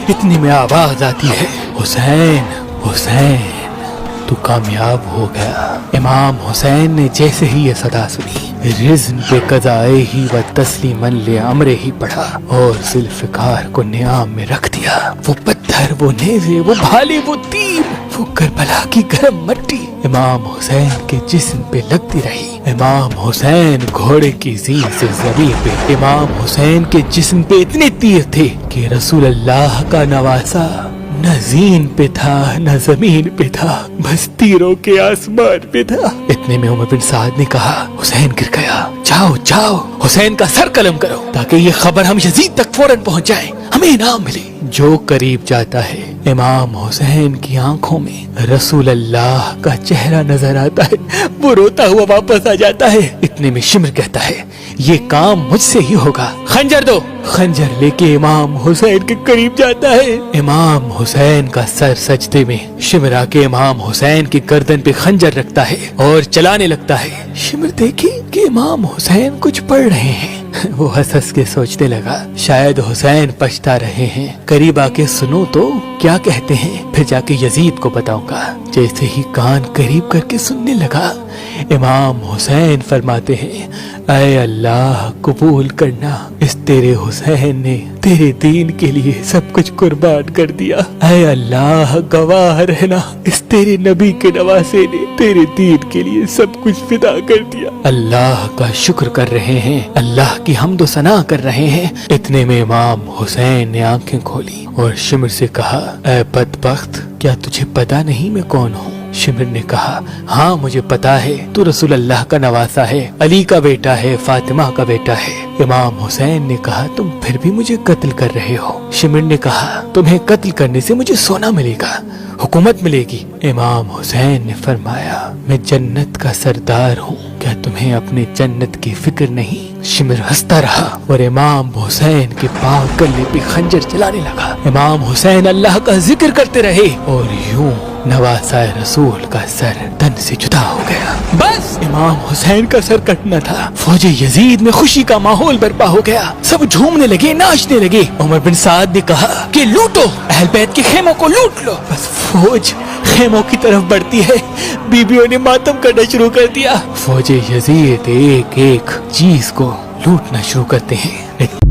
اتنے میں آواز آتی ہے، حسین حسین تو کامیاب ہو گیا۔ امام حسین نے جیسے ہی یہ صدا سنی، رزن پہ قضائے ہی و تسلیماً لامرے ہی پڑھا اور ذوالفقار کو نیام میں رکھ دیا۔ وہ پتھر، وہ نیزے، وہ بھالے، وہ تیر، وہ کربلا کی گرم مٹی امام حسین کے جسم پہ لگتی رہی۔ امام حسین گھوڑے کی زین سے زمین پہ، امام حسین کے جسم پہ اتنے تیر تھے کہ رسول اللہ کا نواسا نہ زین پہ تھا نہ زمین پہ تھا، بس تیروں کے آسمان پہ تھا۔ اتنے میں عمر بن سعد نے کہا، حسین گر گیا، جاؤ جاؤ حسین کا سر قلم کرو تاکہ یہ خبر ہم یزید تک فوراً پہنچ جائے، ہمیں انعام ملے۔ جو قریب جاتا ہے امام حسین کی آنکھوں میں رسول اللہ کا چہرہ نظر آتا ہے، وہ روتا ہوا واپس آ جاتا ہے۔ اتنے میں شمر کہتا ہے، یہ کام مجھ سے ہی ہوگا، خنجر دو۔ خنجر لے کے امام حسین کے قریب جاتا ہے۔ امام حسین کا سر سجدے میں، شمر آ کے امام حسین کی گردن پہ خنجر رکھتا ہے اور چلانے لگتا ہے۔ شمر دیکھی کہ امام حسین کچھ پڑھ رہے ہیں، وہ ہنس ہنس کے سوچنے لگا شاید حسین پچھتا رہے ہیں، قریب آ کے سنو تو کیا کہتے ہیں، پھر جا کے یزید کو بتاؤں گا۔ جیسے ہی کان قریب کر کے سننے لگا، امام حسین فرماتے ہیں، اے اللہ قبول کرنا، اس تیرے حسین نے تیرے دین کے لیے سب کچھ قربان کر دیا۔ اے اللہ گواہ رہنا، اس تیرے نبی کے نواسے نے تیرے دین کے لیے سب کچھ فدا کر دیا۔ اللہ کا شکر کر رہے ہیں، اللہ کی حمد و ثنا کر رہے ہیں۔ اتنے میں امام حسین نے آنکھیں کھولی اور شمر سے کہا، اے بدبخت، کیا تجھے پتا نہیں میں کون ہوں؟ شمر نے کہا، ہاں مجھے پتا ہے، تو رسول اللہ کا نواسا ہے، علی کا بیٹا ہے، فاطمہ کا بیٹا ہے۔ امام حسین نے کہا، تم پھر بھی مجھے قتل کر رہے ہو۔ شمر نے کہا، تمہیں قتل کرنے سے مجھے سونا ملے گا، حکومت ملے گی۔ امام حسین نے فرمایا، میں جنت کا سردار ہوں، کیا تمہیں اپنے جنت کی فکر نہیں؟ شمر ہنستا رہا اور امام حسین کے پاؤں گلے پہ خنجر چلانے لگا۔ امام حسین اللہ کا ذکر کرتے رہے اور یوں نواسا رسول کا سر تن سے جدا ہو گیا۔ بس امام حسین کا سر کٹنا تھا۔ فوج یزید میں خوشی کا ماحول برپا ہو گیا، سب جھومنے لگے، ناچنے لگے۔ عمر بن سعد نے کہا کہ لوٹو، اہل بیت کے خیموں کو لوٹ لو۔ بس فوج خیموں کی طرف بڑھتی ہے، بیویوں نے ماتم کرنا شروع کر دیا۔ فوج یزید ایک ایک چیز کو لوٹنا شروع کرتے ہیں۔